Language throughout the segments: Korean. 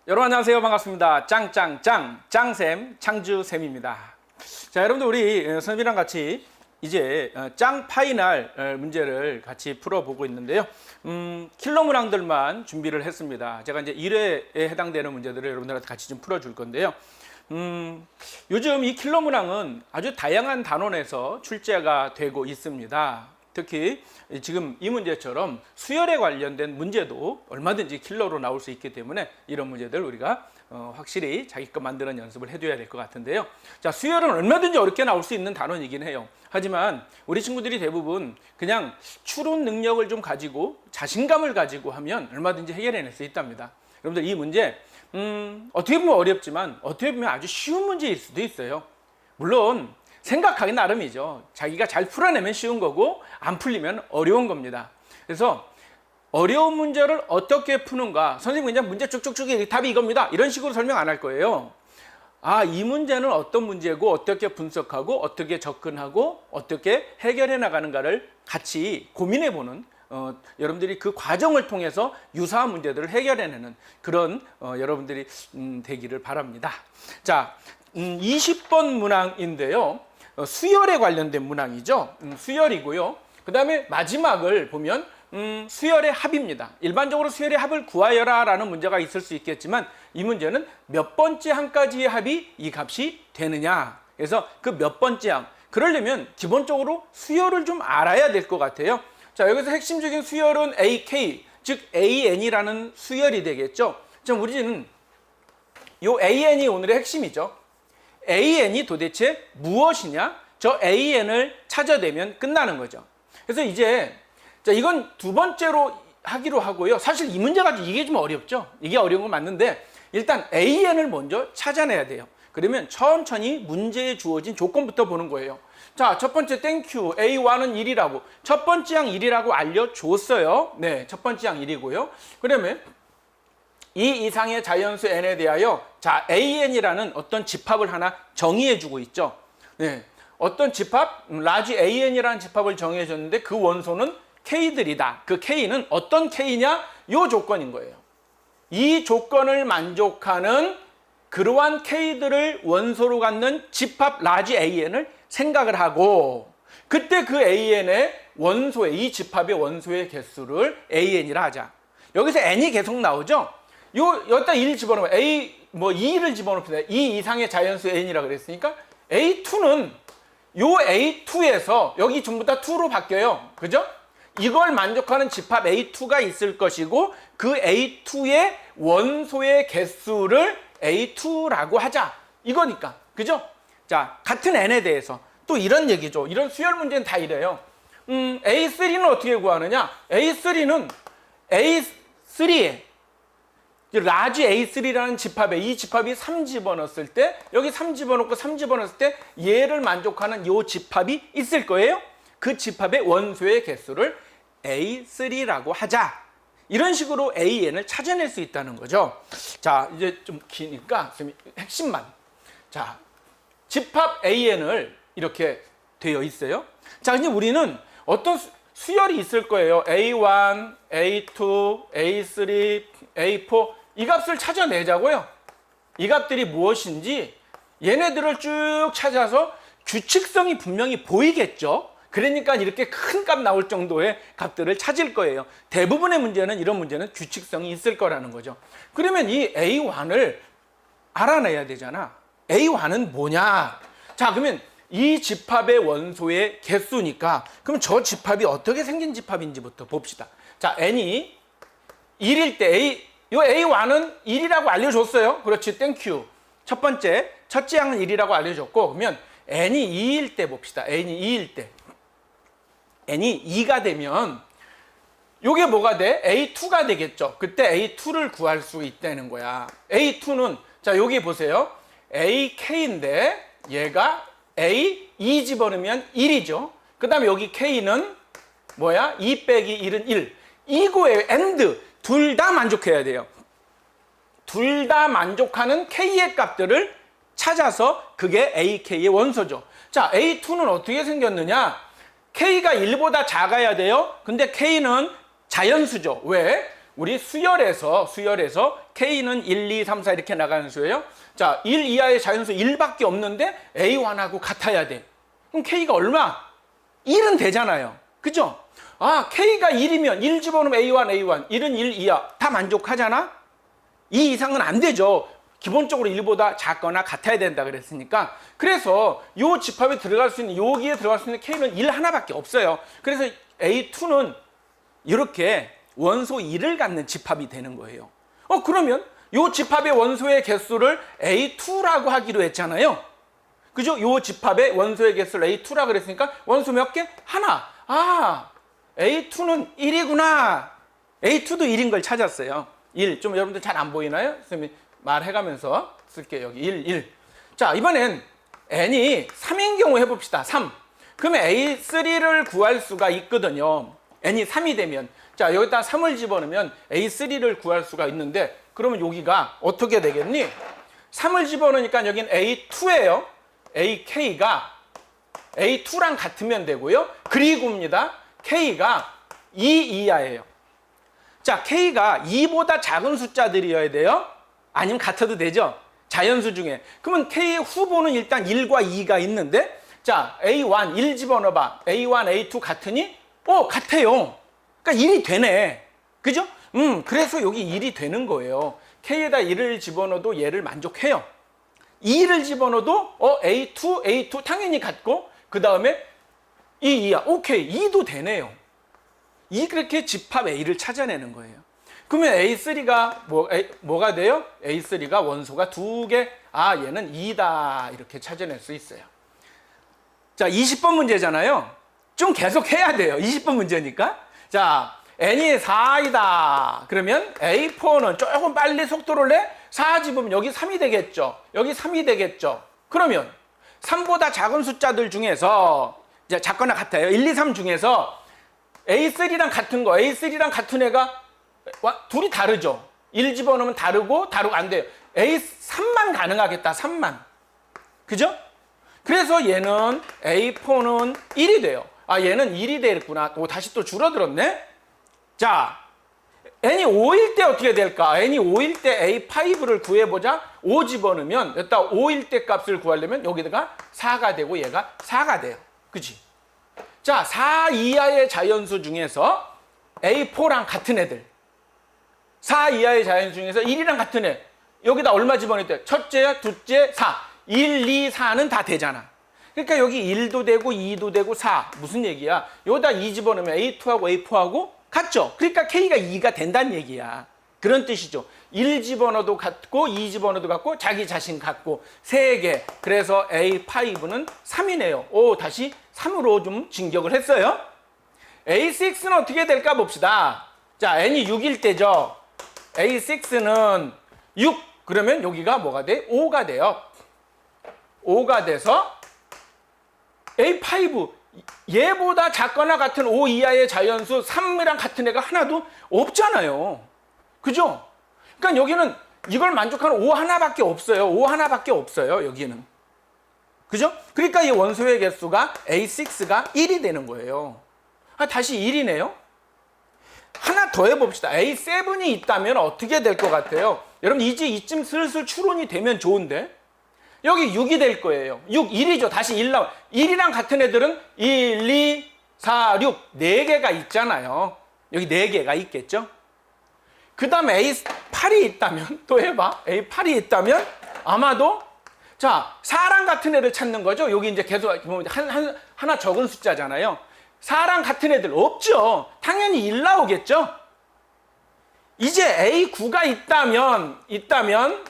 여러분 안녕하세요. 반갑습니다. 짱짱짱 짱쌤 창주쌤입니다. 자, 여러분들 우리 선생님이랑 같이 이제 짱 파이널 문제를 같이 풀어보고 있는데요. 킬러 문항들만 준비를 했습니다. 제가 이제 1회에 해당되는 문제들을 여러분들한테 같이 좀 풀어줄 건데요. 요즘 이 킬러 문항은 아주 다양한 단원에서 출제가 되고 있습니다. 특히 지금 이 문제처럼 수열에 관련된 문제도 얼마든지 킬러로 나올 수 있기 때문에 이런 문제들 우리가 확실히 자기 거 만드는 연습을 해둬야 될 것 같은데요. 자, 수열은 얼마든지 어렵게 나올 수 있는 단원이긴 해요. 하지만 우리 친구들이 대부분 그냥 추론 능력을 좀 가지고 자신감을 가지고 하면 얼마든지 해결해낼 수 있답니다. 여러분들 이 문제 어떻게 보면 어렵지만 어떻게 보면 아주 쉬운 문제일 수도 있어요. 물론 생각하기 나름이죠. 자기가 잘 풀어내면 쉬운 거고 안 풀리면 어려운 겁니다. 그래서 어려운 문제를 어떻게 푸는가, 선생님은 그냥 문제 쭉쭉쭉 답이 이겁니다, 이런 식으로 설명 안 할 거예요. 아, 이 문제는 어떤 문제고 어떻게 분석하고 어떻게 접근하고 어떻게 해결해 나가는가를 같이 고민해보는 여러분들이 그 과정을 통해서 유사한 문제들을 해결해내는 그런 여러분들이 되기를 바랍니다. 자, 20번 문항인데요. 수열에 관련된 문항이죠. 수열이고요. 그 다음에 마지막을 보면 수열의 합입니다. 일반적으로 수열의 합을 구하여라 라는 문제가 있을 수 있겠지만 이 문제는 몇 번째 항까지의 합이 이 값이 되느냐. 그래서 그 몇 번째 항, 그러려면 기본적으로 수열을 좀 알아야 될 것 같아요. 자, 여기서 핵심적인 수열은 AK, 즉 AN이라는 수열이 되겠죠. 자, 우리는 이 AN이 오늘의 핵심이죠. AN이 도대체 무엇이냐? 저 AN을 찾아내면 끝나는 거죠. 그래서 이제 자, 이건 두 번째로 하기로 하고요. 사실 이 문제 가지고 이게 좀 어렵죠. 이게 어려운 건 맞는데 일단 AN을 먼저 찾아내야 돼요. 그러면 천천히 문제에 주어진 조건부터 보는 거예요. 자, 첫 번째 땡큐 A1은 1이라고 첫 번째 항 1이라고 알려줬어요. 네, 첫 번째 항 1이고요. 그러면 이 이상의 자연수 n에 대하여 자, AN이라는 어떤 집합을 하나 정의해주고 있죠. 네, 어떤 집합, 라지 AN이라는 집합을 정의해줬는데 그 원소는 K들이다. 그 K는 어떤 K냐? 요 조건인 거예요. 이 조건을 만족하는 그러한 K들을 원소로 갖는 집합 라지 AN을 생각을 하고 그때 그 AN의 원소의 이 집합의 원소의 개수를 AN이라 하자. 여기서 N이 계속 나오죠? 여기다 1 집어넣으면 A, 2를 집어넣읍니다. 2 이상의 자연수 N이라고 그랬으니까 A2는 요 A2에서 여기 전부 다 2로 바뀌어요. 그죠? 이걸 만족하는 집합 A2가 있을 것이고 그 A2의 원소의 개수를 A2라고 하자. 이거니까. 그죠? 자, 같은 N에 대해서 또 이런 얘기죠. 이런 수열 문제는 다 이래요. A3는 어떻게 구하느냐? A3는 A3에 라지 A3라는 집합에 이 집합이 3 집어넣었을 때 여기 3 집어넣고 3 집어넣었을 때 얘를 만족하는 이 집합이 있을 거예요. 그 집합의 원소의 개수를 A3라고 하자. 이런 식으로 AN을 찾아낼 수 있다는 거죠. 자, 이제 좀 기니까 핵심만. 자, 집합 AN을 이렇게 되어 있어요. 자, 이제 우리는 어떤 수열이 있을 거예요. A1, A2, A3, A4 이 값을 찾아내자고요. 이 값들이 무엇인지 얘네들을 쭉 찾아서 규칙성이 분명히 보이겠죠. 그러니까 이렇게 큰 값 나올 정도의 값들을 찾을 거예요. 대부분의 문제는 이런 문제는 규칙성이 있을 거라는 거죠. 그러면 이 A1을 알아내야 되잖아. A1은 뭐냐? 자, 그러면 이 집합의 원소의 개수니까 그럼 저 집합이 어떻게 생긴 집합인지부터 봅시다. 자, n이 1일 때 이 A1은 1이라고 알려줬어요. 그렇지, 땡큐. 첫째 항은 1이라고 알려줬고 그러면 n이 2일 때 봅시다. n이 2일 때. n이 2가 되면 요게 뭐가 돼? A2가 되겠죠. 그때 A2를 구할 수 있다는 거야. A2는 자, 여기 보세요. AK인데 얘가 A2 집어넣으면 1이죠. 그 다음에 여기 K는 뭐야? 2 빼기 1은 1. 이거예요. AND. 둘 다 만족해야 돼요. 둘 다 만족하는 K의 값들을 찾아서 그게 AK의 원소죠. 자, A2는 어떻게 생겼느냐? K가 1보다 작아야 돼요. 근데 K는 자연수죠. 왜? 우리 수열에서 K는 1, 2, 3, 4 이렇게 나가는 수예요. 자, 1 이하의 자연수 1밖에 없는데 A1하고 같아야 돼. 그럼 K가 얼마? 1은 되잖아요. 그죠? 아, K가 1이면 1 집어넣으면 A1, 1은 1 이하. 다 만족하잖아? 2 이상은 안 되죠. 기본적으로 1보다 작거나 같아야 된다 그랬으니까. 그래서 요 집합에 들어갈 수 있는, 여기에 들어갈 수 있는 K는 1 하나밖에 없어요. 그래서 A2는 이렇게 원소 1을 갖는 집합이 되는 거예요. 그러면 요 집합의 원소의 개수를 A2라고 하기로 했잖아요. 그죠? 요 집합의 원소의 개수를 A2라고 그랬으니까 원소 몇 개? 하나. 아, A2는 1이구나. A2도 1인 걸 찾았어요. 1. 좀 여러분들 잘 안 보이나요? 선생님이 말해가면서 쓸게요. 여기 1. 자, 이번엔 n이 3인 경우 해봅시다. 3. 그러면 A3를 구할 수가 있거든요. n이 3이 되면. 자, 여기다 3을 집어넣으면 A3를 구할 수가 있는데, 그러면 여기가 어떻게 되겠니? 3을 집어넣으니까 여긴 A2예요. AK가 A2랑 같으면 되고요. 그리고입니다. K가 2 이하예요. 자, K가 2보다 작은 숫자들이어야 돼요. 아니면 같아도 되죠. 자연수 중에. 그러면 K의 후보는 일단 1과 2가 있는데, 자, A1, 1 집어넣어봐. A1, A2 같으니? 같아요. 그러니까 1이 되네. 그죠? 그래서 여기 1이 되는 거예요. K에다 1을 집어넣어도 얘를 만족해요. 2를 집어넣어도 A2 당연히 같고, 그 다음에 2, 2야. 오케이, 2도 되네요. 그렇게 집합 A를 찾아내는 거예요. 그러면 A3가 뭐가 돼요? A3가 원소가 2개. 아, 얘는 2다. 이렇게 찾아낼 수 있어요. 자, 20번 문제잖아요. 좀 계속 해야 돼요. 20번 문제니까. 자, n이 4이다. 그러면 A4는 조금 빨리 속도를 내? 4 집으면 여기 3이 되겠죠. 여기 3이 되겠죠. 그러면 3보다 작은 숫자들 중에서, 이제 작거나 같아요. 1, 2, 3 중에서 A3랑 같은 거, A3랑 같은 애가 둘이 다르죠. 1 집어넣으면 다르고 안 돼요. A3만 가능하겠다. 3만. 그죠? 그래서 얘는 A4는 1이 돼요. 아, 얘는 1이 되겠구나. 다시 또 줄어들었네. 자, n이 5일 때 어떻게 될까? n이 5일 때 A5를 구해보자. 5 집어넣으면, 여기다 5일 때 값을 구하려면 여기다가 4가 되고 얘가 4가 돼요. 그치? 자, 4 이하의 자연수 중에서 A4랑 같은 애들. 4 이하의 자연수 중에서 1이랑 같은 애. 여기다 얼마 집어넣을 첫째, 둘째, 4. 1, 2, 4는 다 되잖아. 그러니까 여기 1도 되고 2도 되고 4. 무슨 얘기야? 여기다 2 집어넣으면 A2하고 A4하고 같죠? 그러니까 K가 2가 된다는 얘기야. 그런 뜻이죠. 1 집어넣어도 같고 2 집어넣어도 같고 자기 자신 같고 3개. 그래서 A5는 3이네요. 다시 3으로 좀 진격을 했어요. A6는 어떻게 될까 봅시다. 자, n이 6일 때죠. A6는 6. 그러면 여기가 뭐가 돼? 5가 돼요. 5가 돼서 A5. 얘보다 작거나 같은 5 이하의 자연수 3이랑 같은 애가 하나도 없잖아요. 그죠? 그러니까 여기는 이걸 만족하는 5 하나밖에 없어요. 5 하나밖에 없어요. 여기는. 그죠? 그러니까 이 원소의 개수가 A6가 1이 되는 거예요. 다시 1이네요. 하나 더 해봅시다. A7이 있다면 어떻게 될 것 같아요? 여러분 이제 이쯤 슬슬 추론이 되면 좋은데 여기 6이 될 거예요. 6, 1이죠. 다시 1 나와. 1이랑 같은 애들은 1, 2, 4, 6 4개가 있잖아요. 여기 4개가 있겠죠. 그 다음에 A8이 있다면 또 해봐. A8이 있다면 아마도 자 4랑 같은 애를 찾는 거죠. 여기 이제 계속 하나 적은 숫자잖아요. 4랑 같은 애들 없죠. 당연히 1 나오겠죠. 이제 A9가 있다면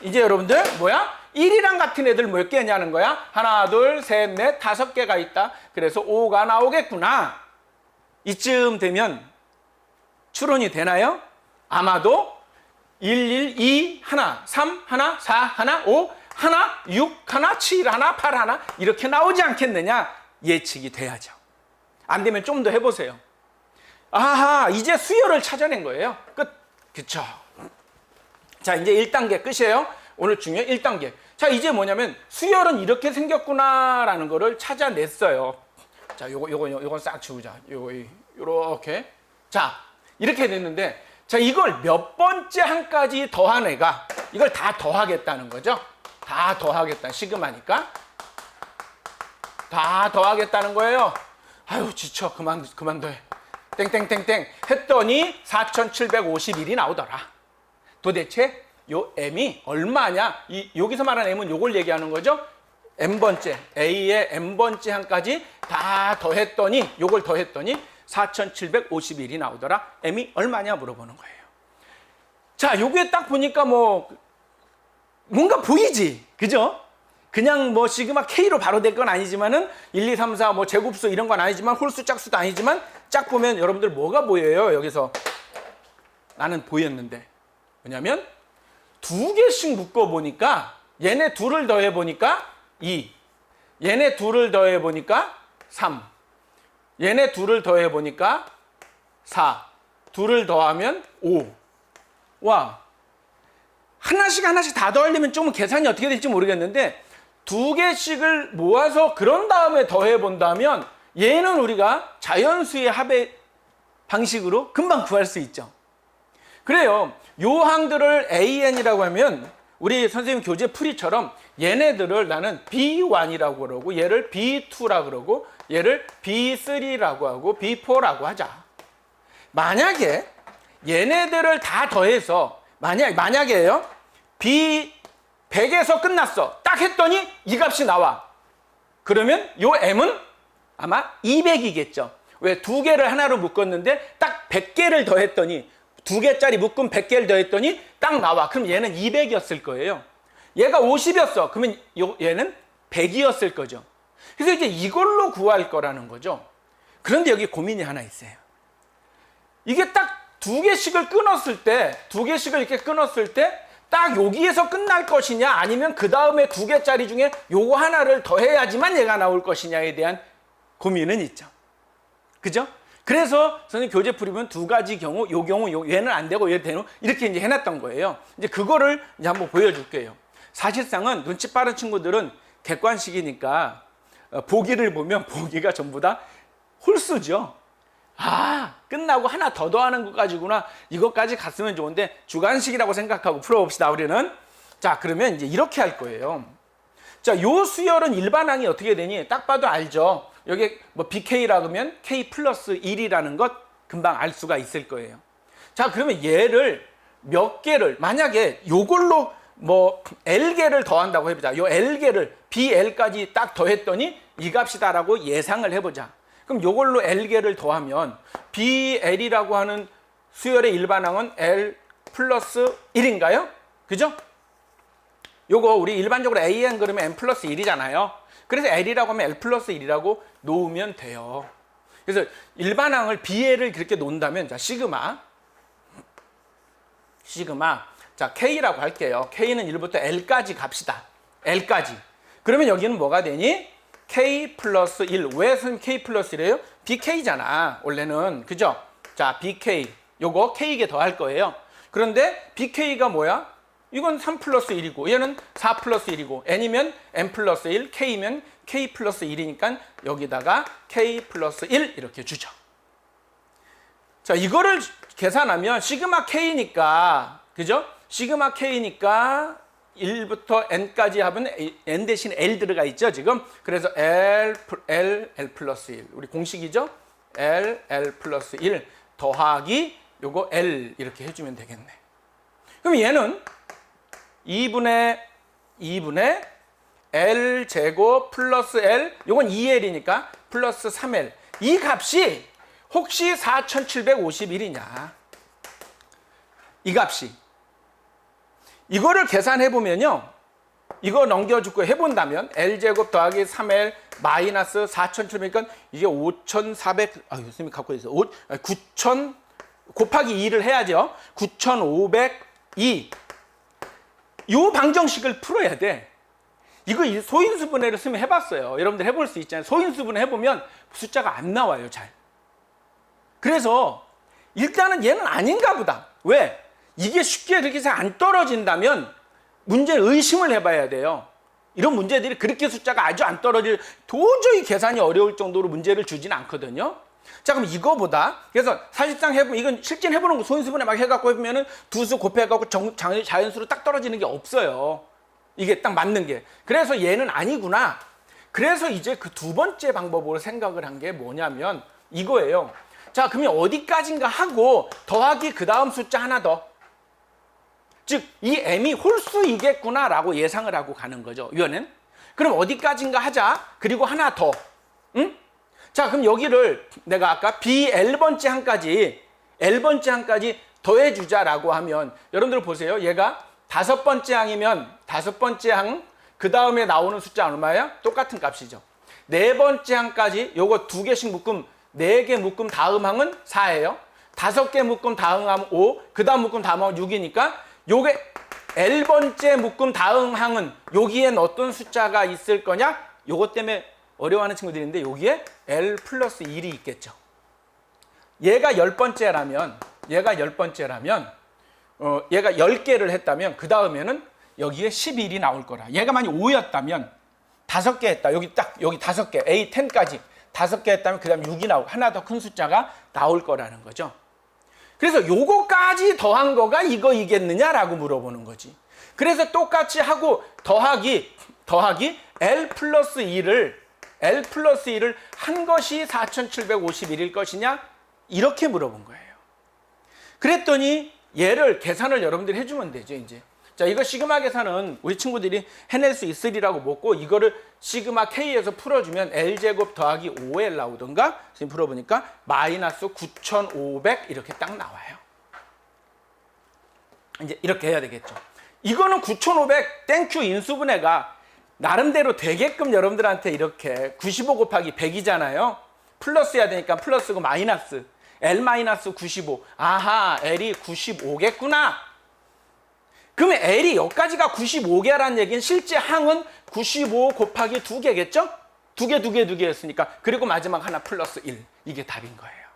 이제 여러분들 뭐야? 1이랑 같은 애들 몇 개냐는 거야? 하나, 둘, 셋, 넷, 5개가 있다. 그래서 5가 나오겠구나. 이쯤 되면 추론이 되나요? 아마도 1, 1, 2, 하나, 3, 하나, 4, 하나, 5, 하나, 6, 하나, 7, 하나, 8, 하나 이렇게 나오지 않겠느냐? 예측이 돼야죠. 안 되면 좀 더 해보세요. 아하, 이제 수열을 찾아낸 거예요. 끝. 그쵸. 자, 이제 1단계 끝이에요. 오늘 중요한 1단계. 자, 이제 뭐냐면 수열은 이렇게 생겼구나라는 거를 찾아냈어요. 자, 요건 싹 지우자. 요렇게. 자, 이렇게 됐는데 자, 이걸 몇 번째 한까지 더한 애가 이걸 다 더하겠다는 거죠. 다 더하겠다. 시그마니까. 다 더하겠다는 거예요. 아유, 지쳐. 그만 더해. 땡땡땡땡 했더니 4751이 나오더라. 도대체 요 m이 얼마냐? 여기서 말하는 m은 요걸 얘기하는 거죠. m번째, a의 m번째 한까지 다 더했더니 요걸 더했더니 4751이 나오더라. m이 얼마냐 물어보는 거예요. 자, 요게 딱 보니까 뭔가 보이지? 그죠? 그냥 시그마 K로 바로 될 건 아니지만은 1, 2, 3, 4 제곱수 이런 건 아니지만 홀수 짝수도 아니지만 짝 보면 여러분들 뭐가 보여요? 여기서 나는 보였는데 왜냐면 두 개씩 묶어 보니까 얘네 둘을 더해 보니까 2, 얘네 둘을 더해 보니까 3, 얘네 둘을 더해 보니까 4, 둘을 더하면 5. 와, 하나씩 다 더하려면 좀 계산이 어떻게 될지 모르겠는데 두 개씩을 모아서 그런 다음에 더해 본다면 얘는 우리가 자연수의 합의 방식으로 금방 구할 수 있죠. 그래요. 요 항들을 AN이라고 하면 우리 선생님 교재 풀이처럼 얘네들을 나는 B1이라고 그러고 얘를 B2라고 그러고 얘를 B3라고 하고 B4라고 하자. 만약에 얘네들을 다 더해서 만약에요. B100에서 끝났어. 딱 했더니 이 값이 나와. 그러면 요 M은 아마 200이겠죠. 왜? 두 개를 하나로 묶었는데 딱 100개를 더했더니 두 개짜리 묶음 100개를 더했더니 딱 나와. 그럼 얘는 200이었을 거예요. 얘가 50이었어. 그러면 얘는 100이었을 거죠. 그래서 이제 이걸로 구할 거라는 거죠. 그런데 여기 고민이 하나 있어요. 이게 딱 두 개씩을 끊었을 때, 두 개씩을 이렇게 끊었을 때 딱 여기에서 끝날 것이냐 아니면 그 다음에 두 개짜리 중에 요거 하나를 더해야지만 얘가 나올 것이냐에 대한 고민은 있죠. 그죠? 그래서 선생님 교재 풀이면 두 가지 경우, 요 경우, 얘는 안 되고 얘 되는 이렇게 이제 해놨던 거예요. 이제 그거를 이제 한번 보여줄게요. 사실상은 눈치 빠른 친구들은 객관식이니까 보기를 보면 보기가 전부 다 홀수죠. 아, 끝나고 하나 더 더하는 것 가지구나. 이것까지 갔으면 좋은데 주관식이라고 생각하고 풀어봅시다, 우리는. 자, 그러면 이제 이렇게 할 거예요. 자, 요 수열은 일반항이 어떻게 되니? 딱 봐도 알죠. 여기 BK라고 하면 K 플러스 1이라는 것 금방 알 수가 있을 거예요. 자, 그러면 얘를 몇 개를, 만약에 요걸로 L개를 더한다고 해보자. 요 L개를 BL까지 딱 더했더니 이 값이다라고 예상을 해보자. 그럼 요걸로 L개를 더하면 BL이라고 하는 수열의 일반항은 L 플러스 1인가요? 그죠? 요거 우리 일반적으로 AN 그러면 N 플러스 1이잖아요. 그래서 L이라고 하면 L 플러스 1이라고 놓으면 돼요. 그래서 일반항을 BL을 그렇게 놓는다면 자, 시그마 자, K라고 할게요. K는 1부터 L까지 갑시다. L까지. 그러면 여기는 뭐가 되니? K 플러스 1. 왜 선생님 K 플러스 1이에요? BK잖아. 원래는. 그죠? 자, BK. 요거 K에 더할 거예요. 그런데 BK가 뭐야? 이건 3 플러스 1이고 얘는 4 플러스 1이고 N이면 N 플러스 1, K면 K 플러스 1이니까 여기다가 K 플러스 1 이렇게 주죠. 자, 이거를 계산하면 시그마 K니까, 그죠? 시그마 K니까 1부터 N까지 하면 N 대신 L 들어가 있죠, 지금. 그래서 L 플러스 1. 우리 공식이죠? L 플러스 1 더하기 요거 L 이렇게 해주면 되겠네. 그럼 얘는 2분의 L 제곱 플러스 L, 요건 2L이니까 플러스 3L. 이 값이 혹시 4751이냐? 이 값이. 이거를 계산해보면요. 이거 넘겨주고 해본다면 L제곱 더하기 3L 마이너스 4700이니까 이게 5400, 교수님이 갖고 있어요. 9000 곱하기 2를 해야죠. 9502. 요 방정식을 풀어야 돼. 이거 소인수분해를 쓰면 해봤어요. 여러분들 해볼 수 있잖아요. 소인수분해 해보면 숫자가 안 나와요, 잘. 그래서 일단은 얘는 아닌가 보다. 왜? 이게 쉽게 그렇게 해서 안 떨어진다면 문제를 의심을 해봐야 돼요. 이런 문제들이 그렇게 숫자가 아주 안 떨어질, 도저히 계산이 어려울 정도로 문제를 주진 않거든요. 자, 그럼 이거보다, 그래서 사실상 해보면, 이건 실제 해보는 거, 소인수분해 막 해갖고 해보면은 두 수 곱해갖고 자연수로 딱 떨어지는 게 없어요. 이게 딱 맞는 게. 그래서 얘는 아니구나. 그래서 이제 그 두 번째 방법으로 생각을 한 게 뭐냐면 이거예요. 자, 그러면 어디까지인가 하고 더하기 그 다음 숫자 하나 더. 즉, 이 m이 홀수이겠구나라고 예상을 하고 가는 거죠. 이거는. 그럼 어디까지인가 하자. 그리고 하나 더. 응? 자, 그럼 여기를 내가 아까 BL번째 항까지 L번째 항까지 더해주자라고 하면 여러분들 보세요. 얘가 5번째 항이면 5번째 항 그 다음에 나오는 숫자 얼마예요? 똑같은 값이죠. 4번째 항까지 요거 2개씩 묶음 4개 묶음 다음 항은 4예요. 5개 묶음 다음 항은 5, 그 다음 묶음 다음 항은 6이니까 요게 L번째 묶음 다음 항은 여기엔 어떤 숫자가 있을 거냐? 요것 때문에 어려워하는 친구들인데 여기에 L 플러스 1이 있겠죠. 얘가 10번째라면 얘가 10개를 했다면 그 다음에는 여기에 11이 나올 거라. 얘가 만약 5였다면 5개 했다. 여기 5개, A10까지 5개 했다면 그 다음에 6이 나오고 하나 더 큰 숫자가 나올 거라는 거죠. 그래서 요거까지 더한 거가 이거이겠느냐라고 물어보는 거지. 그래서 똑같이 하고 더하기 L 플러스 2를 한 것이 4751일 것이냐? 이렇게 물어본 거예요. 그랬더니 얘를 계산을 여러분들이 해주면 되죠, 이제. 자, 이거 시그마 계산은 우리 친구들이 해낼 수 있으리라고 먹고 이거를 시그마 K에서 풀어주면 L제곱 더하기 5L 나오던가 지금 풀어보니까 마이너스 9500 이렇게 딱 나와요. 이제 이렇게 해야 되겠죠. 이거는 9500 땡큐 인수분해가 나름대로 되게끔 여러분들한테 이렇게 95 곱하기 100이잖아요. 플러스 해야 되니까 플러스고 마이너스 L 마이너스 95. 아하, L이 95겠구나. 그러면 L이 여기까지가 95개라는 얘기는 실제 항은 95 곱하기 2개겠죠? 2개였으니까. 그리고 마지막 하나 플러스 1. 이게 답인 거예요.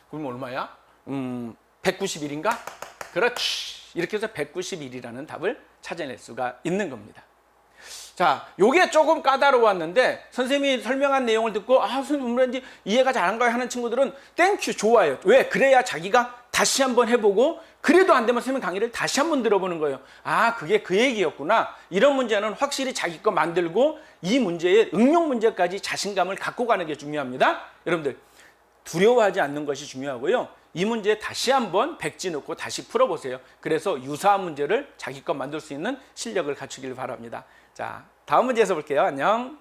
그럼 얼마야? 191인가? 그렇지. 이렇게 해서 191이라는 답을 찾아낼 수가 있는 겁니다. 자, 요게 조금 까다로웠는데 선생님이 설명한 내용을 듣고 선생님 왠지 이해가 잘한 거야 하는 친구들은 땡큐 좋아요. 왜? 그래야 자기가 다시 한번 해보고 그래도 안 되면 선생님 강의를 다시 한번 들어보는 거예요. 그게 그 얘기였구나. 이런 문제는 확실히 자기 거 만들고 이 문제의 응용 문제까지 자신감을 갖고 가는 게 중요합니다. 여러분들 두려워하지 않는 것이 중요하고요. 이 문제 다시 한번 백지 넣고 다시 풀어보세요. 그래서 유사한 문제를 자기 것 만들 수 있는 실력을 갖추길 바랍니다. 자, 다음 문제에서 볼게요. 안녕.